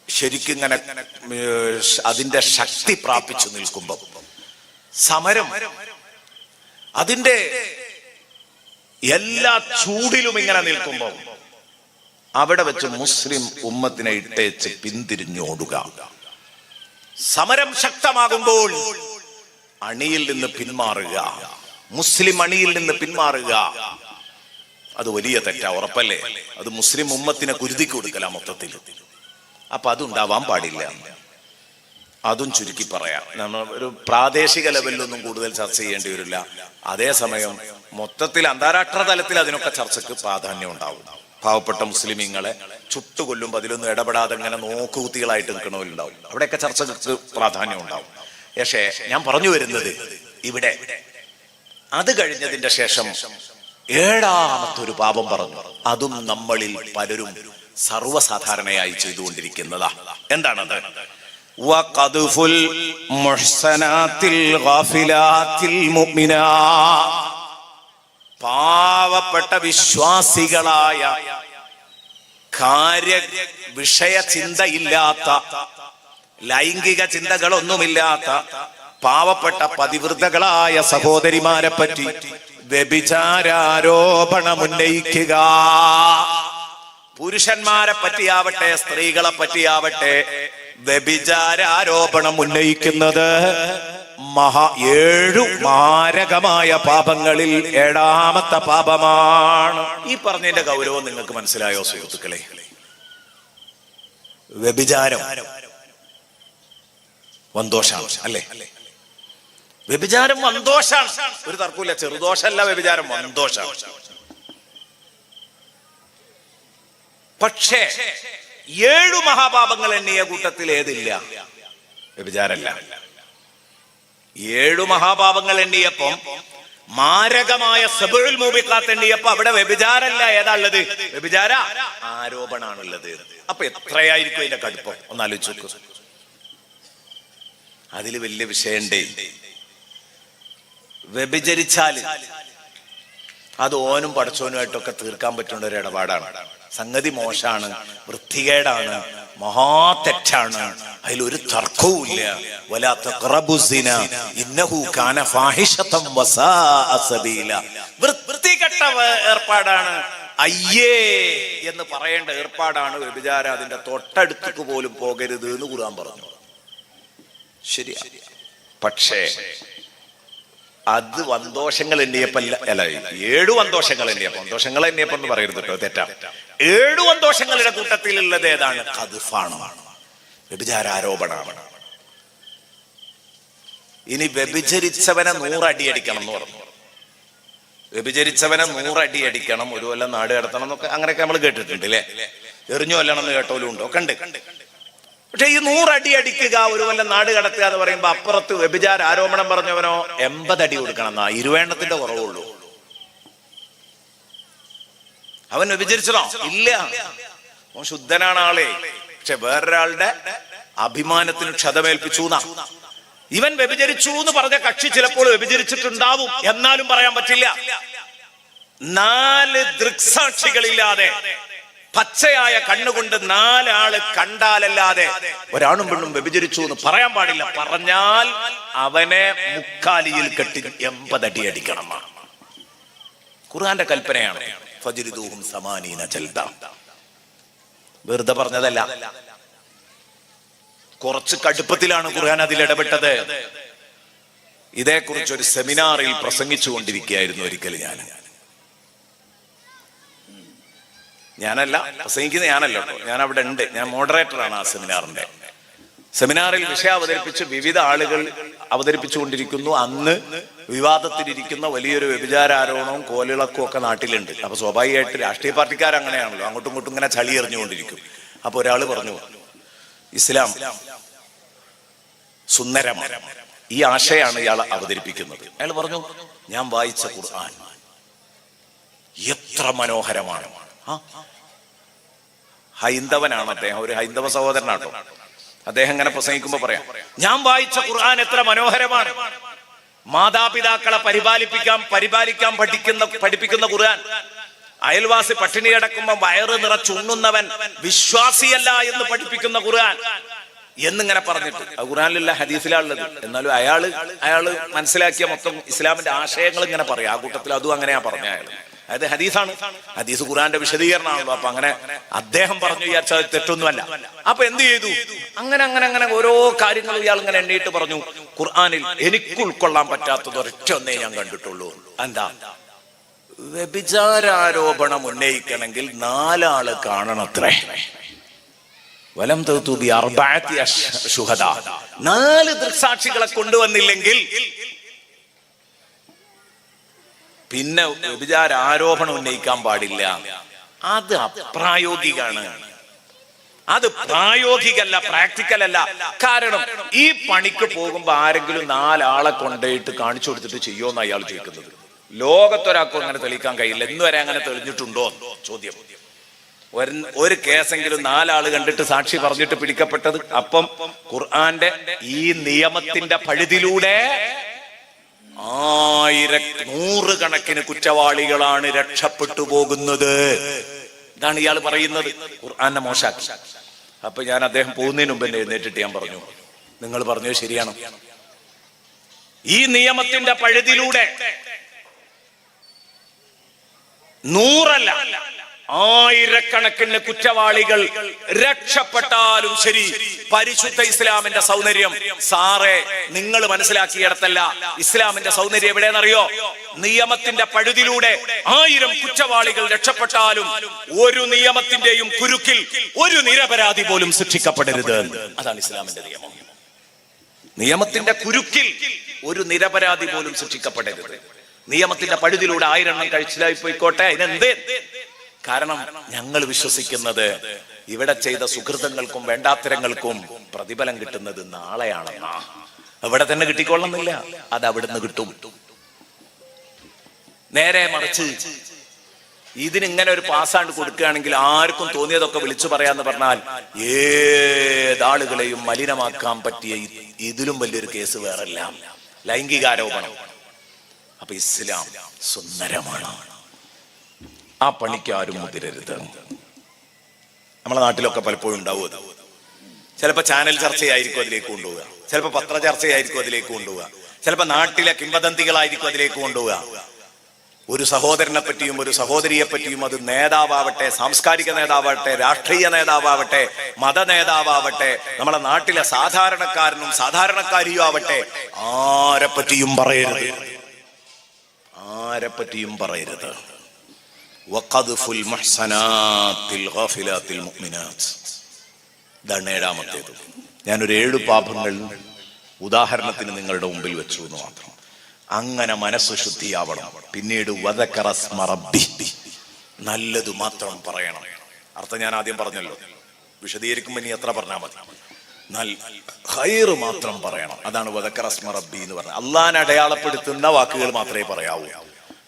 ശരിക്കിങ്ങനെ അതിന്റെ ശക്തി പ്രാപിച്ചു നിൽക്കുമ്പം, സമരം അതിന്റെ എല്ലാ ചൂടിലും ഇങ്ങനെ നിൽക്കുമ്പോൾ അവിടെ വെച്ച് മുസ്ലിം ഉമ്മത്തിനെ ഇട്ടേച്ച് പിന്തിരിഞ്ഞോടുക. സമരം ശക്തമാകുമ്പോൾ അണിയിൽ നിന്ന് പിന്മാറുക, മുസ്ലിം അണിയിൽ നിന്ന് പിന്മാറുക. അത് വലിയ തെറ്റാ, ഉറപ്പല്ലേ? അത് മുസ്ലിം ഉമ്മത്തിനെ കുരുതി കൊടുക്കല മൊത്തത്തിൽ. അപ്പൊ അതുണ്ടാവാൻ പാടില്ല. അതും ചുരുക്കി പറയാം. നമ്മൾ ഒരു പ്രാദേശിക ലെവലിലൊന്നും കൂടുതൽ ചർച്ച ചെയ്യേണ്ടി വരില്ല. അതേസമയം മൊത്തത്തിൽ അന്താരാഷ്ട്ര തലത്തിൽ അതിനൊക്കെ ചർച്ചക്ക് പ്രാധാന്യം ഉണ്ടാവും. പാവപ്പെട്ട മുസ്ലിമീങ്ങളെ ചുട്ടുകൊല്ലുമ്പോൾ അതിലൊന്നും ഇടപെടാതെ ഇങ്ങനെ നോക്കുകുത്തികളായിട്ട് നിൽക്കണവരുണ്ടാവും. അവിടെയൊക്കെ ചർച്ചക്ക് പ്രാധാന്യം ഉണ്ടാവും. പക്ഷേ ഞാൻ പറഞ്ഞു വരുന്നത് ഇവിടെ അത് കഴിഞ്ഞതിന്റെ ശേഷം 7ാമത്തെ ഒരു പാപം പറഞ്ഞു. അതും നമ്മളിൽ പലരും സർവ്വസാധാരണയായി ചെയ്തുകൊണ്ടിരിക്കുന്നതാ. എന്താണത്? വഖദ്ഫുൽ മുഹ്സനാത്തിൽ ഗാഫിലാത്തിൽ മുഅ്മിനാത്ത്. പാവപ്പെട്ട വിശ്വാസികളായ വിഷയ ചിന്തയില്ലാത്ത, ലൈംഗിക ചിന്തകളൊന്നുമില്ലാത്ത പാവപ്പെട്ട പതിവൃതകളായ സഹോദരിമാരെ പറ്റി വ്യഭിചാരാരോപണം ഉന്നയിക്കുക. പുരുഷന്മാരെ പറ്റിയാവട്ടെ സ്ത്രീകളെ പറ്റിയാവട്ടെ വ്യഭിചാരാരോപണം ഉന്നയിക്കുന്നത് 7 മാരകമായ പാപങ്ങളിൽ 7ാമത്തെ പാപമാണ്. ഈ പറഞ്ഞതിന്റെ ഗൗരവം നിങ്ങൾക്ക് മനസ്സിലായോ സുഹൃത്തുക്കളെ? വ്യഭിചാരം വന്തോഷാണ്, അല്ലേ? വ്യഭിചാരം വന്തോഷാണ്, ഒരു തർക്കമില്ല. ചെറുദോഷമല്ല വ്യഭിചാരം, വന്തോഷാണ്. പക്ഷേ 7 മഹാപാപങ്ങൾ എണ്ണിയ കൂട്ടത്തിൽ ഏതില്ല? വ്യഭിചാരല്ല. 7 മഹാപാപങ്ങൾ എണ്ണിയപ്പം മാരകമായ സബഉൽ മൂബിഖാത്ത് എണ്ണിയപ്പോ അവിടെ വ്യഭിചാരല്ല. ഏതാ ഉള്ളത്? വ്യഭിചാര ആരോപണാണുള്ളത്. അപ്പൊ എത്രയായിരിക്കും അതിന്റെ കടുപ്പം? ഒന്നാലോചിച്ച് നോക്കൂ. അതില് വലിയ വിഷയണ്ടേ. വ്യഭിചരിച്ചാൽ അത് ഓനും പടച്ചോനുമായിട്ടൊക്കെ തീർക്കാൻ പറ്റുന്ന ഒരു ഇടപാടാണ്. സംഗതി മോശാണ്, വൃത്തികേടാണ്, മഹാതെറ്റാണ്. അതിലൊരു തർക്കവുമില്ല. വലാ തഖറബു സിന ഇന്നഹു കാന ഫാഹിശതൻ വസാഅ സബീല. വൃത്തികെട്ട ഏർപ്പാടാണ്, അയ്യേ എന്ന് പറയേണ്ട ഏർപ്പാടാണ് വ്യഭിചാരം. അതിന്റെ തൊട്ടടുത്തേക്ക് പോലും പോകരുത് എന്ന് ഖുർആൻ പറഞ്ഞു. ശരിയാ. പക്ഷേ അത് വന്തോഷങ്ങൾ എണ്ണിയപ്പോ അല്ല, 7 വന്തോഷങ്ങൾ എണ്ണിയപ്പോ, വന്തോഷങ്ങൾ എണ്ണിയപ്പോ എന്ന് പറയരുത് കേട്ടോ, തെറ്റാ. 7 വന്തോഷങ്ങളുടെ കൂട്ടത്തിലുള്ളത് ഏതാണ്? ഖദ്ഫാണ്, വ്യഭിചാരാരോപണമാണ്. ഇനി വ്യഭിചരിച്ചവനെ 100 അടി അടിക്കണം എന്ന് പറഞ്ഞു. വ്യഭിചരിച്ചവനെ 100 അടി അടിക്കണം, ഒരു കൊല്ലം നാട് കടത്തണം എന്നൊക്കെ അങ്ങനെയൊക്കെ നമ്മൾ കേട്ടിട്ടുണ്ട് അല്ലേ? എറിഞ്ഞു കൊല്ലണം എന്ന് കേട്ടോലും ഉണ്ടോ? കണ്ട്. പക്ഷെ ഈ 100 അടി അടിക്കുക, ഒരു കൊല്ലം നാട് കടത്തുക എന്ന് പറയുമ്പോ അപ്പുറത്ത് വ്യഭിചാര ആരോപണം പറഞ്ഞവനോ 80 അടി കൊടുക്കണം എന്നാ. 20 എണ്ണത്തിന്റെ കുറവുള്ളൂ. അവൻ വ്യഭിചരിച്ചതോ? ഇല്ല, അവൻ ശുദ്ധനാണ് ആളെ. പക്ഷെ വേറൊരാളുടെ അഭിമാനത്തിന് ക്ഷതമേൽപ്പിച്ചു എന്നാ. ഇവൻ വ്യഭിചരിച്ചു എന്ന് പറഞ്ഞ കക്ഷി ചിലപ്പോൾ വ്യഭിചരിച്ചിട്ടുണ്ടാവും, എന്നാലും പറയാൻ പറ്റില്ല. 4 ദൃക്സാക്ഷികളില്ലാതെ പച്ചയായ കണ്ണുകൊണ്ട് 4 ആള് കണ്ടാലല്ലാതെ ഒരാണും പെണ്ണും വ്യഭിചരിച്ചു എന്ന് പറയാൻ പാടില്ല. പറഞ്ഞാൽ അവനെ മുക്കാലിയിൽ കെട്ടി 80 അടി അടിക്കണം. ഖുർആന്റെ കൽപ്പനയാണ്. ഫജ്രിദൂഹും 80 ജൽദ. വെറുതെ പറഞ്ഞതല്ല, കുറച്ച് കടുപ്പത്തിലാണ് ഖുർആൻ അതിൽ ഇടപെട്ടത്. ഇതേക്കുറിച്ച് ഒരു സെമിനാറിൽ പ്രസംഗിച്ചു കൊണ്ടിരിക്കുകയായിരുന്നു ഒരിക്കൽ. ഞാനല്ല പ്രസംഗിക്കുന്നത്, ഞാനല്ല കേട്ടോ, ഞാൻ അവിടെ ഉണ്ട്, ഞാൻ മോഡറേറ്ററാണ് ആ സെമിനാറിന്റെ. സെമിനാറിൽ വിഷയം അവതരിപ്പിച്ച് വിവിധ ആളുകൾ അവതരിപ്പിച്ചുകൊണ്ടിരിക്കുന്നു. അന്ന് വിവാദത്തിലിരിക്കുന്ന വലിയൊരു വ്യഭിചാരാരോപണവും കോലിളക്കവും ഒക്കെ നാട്ടിലുണ്ട്. അപ്പൊ സ്വാഭാവികമായിട്ട് രാഷ്ട്രീയ പാർട്ടിക്കാരങ്ങനെയാണല്ലോ, അങ്ങോട്ടും ഇങ്ങോട്ടും ഇങ്ങനെ ചളി എറിഞ്ഞുകൊണ്ടിരിക്കും. അപ്പൊ ഒരാൾ പറഞ്ഞു, ഇസ്ലാം സുന്ദരമാണ്, ഈ ആശയാണ് ഇയാൾ അവതരിപ്പിക്കുന്നത്. അയാൾ പറഞ്ഞു, ഞാൻ വായിച്ച ഖുർആൻ എത്ര മനോഹരമാണ്. ഹൈന്ദവനാണ് അദ്ദേഹം, ഒരു ഹൈന്ദവ സഹോദരനാട്ടോ. അദ്ദേഹം ഇങ്ങനെ പ്രസംഗിക്കുമ്പോ പറയാം, ഞാൻ വായിച്ച ഖുർആൻ എത്ര മനോഹരമാണ്. മാതാപിതാക്കളെ പരിപാലിക്കാൻ പഠിപ്പിക്കുന്ന ഖുർആൻ. അയൽവാസി പട്ടിണി കിടക്കുമ്പോ വയറ് നിറച്ചുണ്ണുന്നവൻ വിശ്വാസിയല്ല എന്ന് പഠിപ്പിക്കുന്ന ഖുർആൻ എന്നിങ്ങനെ പറഞ്ഞിട്ട്. ഖുർആനിലുള്ള ഹദീസിലാണുള്ളത്. എന്നാലും അയാള് മനസ്സിലാക്കിയ മൊത്തം ഇസ്ലാമിന്റെ ആശയങ്ങൾ ഇങ്ങനെ പറയാം. ആ കൂട്ടത്തിൽ അതും അങ്ങനെയാ പറഞ്ഞ അയാൾ. അതായത് ഹദീസാണ്, ഹദീസ് ഖുർആന്റെ വിശദീകരണമാണല്ലോ. അപ്പൊ അങ്ങനെ അദ്ദേഹം പറഞ്ഞു വിചാരിച്ചാൽ തെറ്റൊന്നുമല്ല. അപ്പൊ എന്ത് ചെയ്തു? അങ്ങനെ ഓരോ കാര്യങ്ങൾ ഇയാൾ ഇങ്ങനെ എണ്ണീട്ട് പറഞ്ഞു, ഖുർആനിൽ എനിക്ക് ഉൾക്കൊള്ളാൻ പറ്റാത്തത് ഒരൊറ്റൊന്നേ ഞാൻ കണ്ടിട്ടുള്ളൂ. എന്താ? വ്യഭിചാരോപണം ഉന്നയിക്കണമെങ്കിൽ 4 ആള് കാണണത്രേ. വലം തൗതുബി 4 ശുഹദാ, 4 ദൃക്സാക്ഷികളെ കൊണ്ടുവന്നില്ലെങ്കിൽ പിന്നെ വ്യഭിചാര ആരോപണം ഉന്നയിക്കാൻ പാടില്ല. അത് അപ്രായോഗികമാണ്. അത് പ്രായോഗികല്ല, പ്രാക്ടിക്കൽ അല്ല. കാരണം ഈ പണിക്ക് പോകുമ്പോ ആരെങ്കിലും 4 ആളെ കൊണ്ടുപോയിട്ട് കാണിച്ചു കൊടുത്തിട്ട് ചെയ്യുമോന്ന് അയാൾ ചോദിക്കുന്നത്. ലോകത്തൊരാൾക്കും അങ്ങനെ തെളിയിക്കാൻ കഴിയില്ല. ഇന്നുവരെ അങ്ങനെ തെളിഞ്ഞിട്ടുണ്ടോ ചോദ്യം. ഒരു കേസെങ്കിലും 4 ആള് കണ്ടിട്ട് സാക്ഷി പറഞ്ഞിട്ട് പിടിക്കപ്പെട്ടത്. അപ്പം ഖുർആന്റെ ഈ നിയമത്തിന്റെ പഴുതിലൂടെ 100 കണക്കിന് കുറ്റവാളികളാണ് രക്ഷപ്പെട്ടു പോകുന്നത്. ഇതാണ് ഇയാൾ പറയുന്നത്. ഖുർആനെ മോശാക്കി. അപ്പൊ ഞാൻ അദ്ദേഹം പോകുന്നതിന് മുമ്പ് എഴുന്നേറ്റിട്ട് ഞാൻ പറഞ്ഞു, നിങ്ങൾ പറഞ്ഞത് ശരിയാണ്. ഈ നിയമത്തിന്റെ പഴുതിലൂടെ 100 അല്ല 1000 കണക്കിന് കുറ്റവാളികൾ രക്ഷപ്പെട്ടാലും ശരി. പരിശുദ്ധ ഇസ്ലാമിന്റെ സൗന്ദര്യം സാറേ നിങ്ങൾ മനസ്സിലാക്കിയിടത്തല്ല. ഇസ്ലാമിന്റെ സൗന്ദര്യം എവിടെയെന്നറിയോ? നിയമത്തിന്റെ പഴുതിലൂടെ 1000 കുറ്റവാളികൾ രക്ഷപ്പെട്ടാലും ഒരു നിയമത്തിന്റെയും കുരുക്കിൽ ഒരു നിരപരാധി പോലും ശിക്ഷിക്കപ്പെടരുത്. അതാണ് ഇസ്ലാമിന്റെ നിയമം. നിയമത്തിന്റെ കുരുക്കിൽ ഒരു നിരപരാധി പോലും ശിക്ഷിക്കപ്പെടരുത്. നിയമത്തിന്റെ പഴുതിലൂടെ 1000 എണ്ണം കഴിച്ചിലായി പോയിക്കോട്ടെ, അതിനെന്ത്? കാരണം ഞങ്ങൾ വിശ്വസിക്കുന്നത് ഇവിടെ ചെയ്ത സുഹൃതങ്ങൾക്കും വേണ്ടാത്തരങ്ങൾക്കും പ്രതിഫലം കിട്ടുന്നത് നാളെയാണെന്നാ. ഇവിടെ തന്നെ കിട്ടിക്കൊള്ളുന്നില്ല, അത് അവിടുന്ന് കിട്ടും. നേരെ മറിച്ച് ഇതിനിങ്ങനെ ഒരു പാസ്സാണ്ട് കൊടുക്കുകയാണെങ്കിൽ ആർക്കും തോന്നിയതൊക്കെ വിളിച്ചു പറയാന്ന് പറഞ്ഞാൽ ഏതാളുകളെയും മലിനമാക്കാൻ പറ്റിയ ഇതിലും വലിയൊരു കേസ് വേറല്ല, ലൈംഗികാരോപണം. അപ്പൊ ഇസ്ലാം സുന്ദരമാണ്. ആ പണിക്ക് ആരും മുതിരരുത്. നമ്മളെ നാട്ടിലൊക്കെ പലപ്പോഴും ഉണ്ടാവും അത്. ചിലപ്പോൾ ചാനൽ ചർച്ചയായിരിക്കും അതിലേക്ക് കൊണ്ടുപോവുക, ചിലപ്പോൾ പത്ര ചർച്ചയായിരിക്കും അതിലേക്ക് കൊണ്ടുപോവുക, ചിലപ്പോൾ നാട്ടിലെ കിംവദന്തികളായിരിക്കും അതിലേക്ക് കൊണ്ടുപോവുക. ഒരു സഹോദരനെ പറ്റിയും ഒരു സഹോദരിയെ പറ്റിയും, അത് നേതാവാവട്ടെ, സാംസ്കാരിക നേതാവാവട്ടെ, രാഷ്ട്രീയ നേതാവാവട്ടെ, മത നേതാവാവട്ടെ, നമ്മളെ നാട്ടിലെ സാധാരണക്കാരനും സാധാരണക്കാരിയും ആവട്ടെ, ആരെപ്പറ്റിയും പറയരുത്. ആരെപ്പറ്റിയും പറയരുത്. വഖദ്ഫുൽ മുഹ്സനാത്തിൽ ഗാഫിലാത്തിൽ മുഅ്മിനാത്ത്. ഇതാണ് 7ാമത്തേത്. ഞാനൊരു 7 പാപങ്ങൾ ഉദാഹരണത്തിന് നിങ്ങളുടെ മുമ്പിൽ വെച്ചു എന്ന് മാത്രം. അങ്ങനെ മനസ്സ് ശുദ്ധിയാവണം. പിന്നീട് വദക്കറ സ്മ റബ്ബി, നല്ലത് മാത്രം പറയണം. അർത്ഥം ഞാൻ ആദ്യം പറഞ്ഞല്ലോ, വിശദീകരിക്കുമ്പോൾ ഇനി എത്ര പറഞ്ഞാൽ മതി. ഖൈറ് മാത്രം പറയണം. അതാണ് വദക്കറ സ്മ റബ്ബി എന്ന് പറഞ്ഞത്. അള്ളാഹനെ അടയാളപ്പെടുത്തുന്ന വാക്കുകൾ മാത്രമേ പറയാവൂ.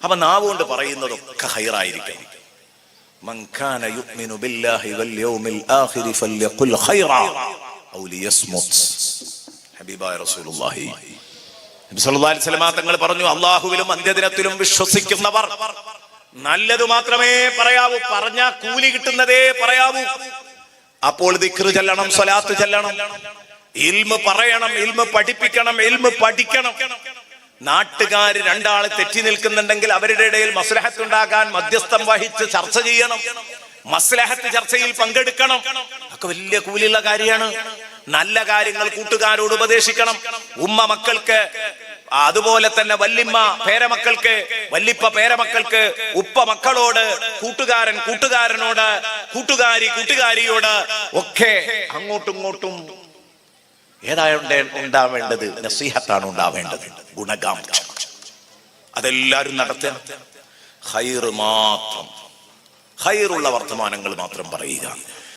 അപ്പൊ നാവ് കൊണ്ട് പറയുന്നതൊക്കെ ഖൈറായിരിക്കണം. മൻ കാന യുഅ്മിനു ബില്ലാഹി വൽ യൗമിൽ ആഖിരി ഫല്യഖുൽ ഖൈറാ ഔ ലിയസ്മുത്. ഹബീബായ റസൂലുള്ളാഹി നബി സല്ലല്ലാഹു അലൈഹി വസല്ലം തങ്ങൾ പറഞ്ഞു, അല്ലാഹുവിലും അന്ത്യദിനത്തിലും വിശ്വസിക്കുന്നവർ നല്ലത് മാത്രമേ പറയാവൂ. പറഞ്ഞാൽ കൂലി കിട്ടുന്നതേ പറയാവൂ. അപ്പോൾ ദിക്ർ ചൊല്ലണം, സ്വലാത്ത് ചൊല്ലണം, ഇൽമ് പറയണം, ഇൽമ് പഠിപ്പിക്കണം, ഇൽമ് പഠിക്കണം. നാട്ടുകാർ രണ്ടാള് തെറ്റി നിൽക്കുന്നുണ്ടെങ്കിൽ അവരുടെ ഇടയിൽ മസ്ലഹത്ത് ഉണ്ടാകാൻ മധ്യസ്ഥം വഹിച്ച് ചർച്ച ചെയ്യണം. മസ്ലഹത്ത് ചർച്ചയിൽ പങ്കെടുക്കണം. ഒക്കെ വലിയ കൂലിയുള്ള കാര്യമാണ്. നല്ല കാര്യങ്ങൾ കൂട്ടുകാരോട് ഉപദേശിക്കണം. ഉമ്മ മക്കൾക്ക്, അതുപോലെ തന്നെ വല്ലിമ്മ പേരമക്കൾക്ക്, വല്ലിപ്പ പേരമക്കൾക്ക്, ഉപ്പ മക്കളോട്, കൂട്ടുകാരൻ കൂട്ടുകാരനോട്, കൂട്ടുകാരി കൂട്ടുകാരിയോട് ഒക്കെ അങ്ങോട്ടും ഇങ്ങോട്ടും ഏതാണ് ഉണ്ടാവേണ്ടത്? നസീഹത്താണ് ഉണ്ടാവേണ്ടത്, ഗുണകാംക്ഷ. അതെല്ലാരും നടത്തുക. ഖൈറ് മാത്രം, ഖൈറുള്ള വർത്തമാനങ്ങൾ മാത്രം പറയുക.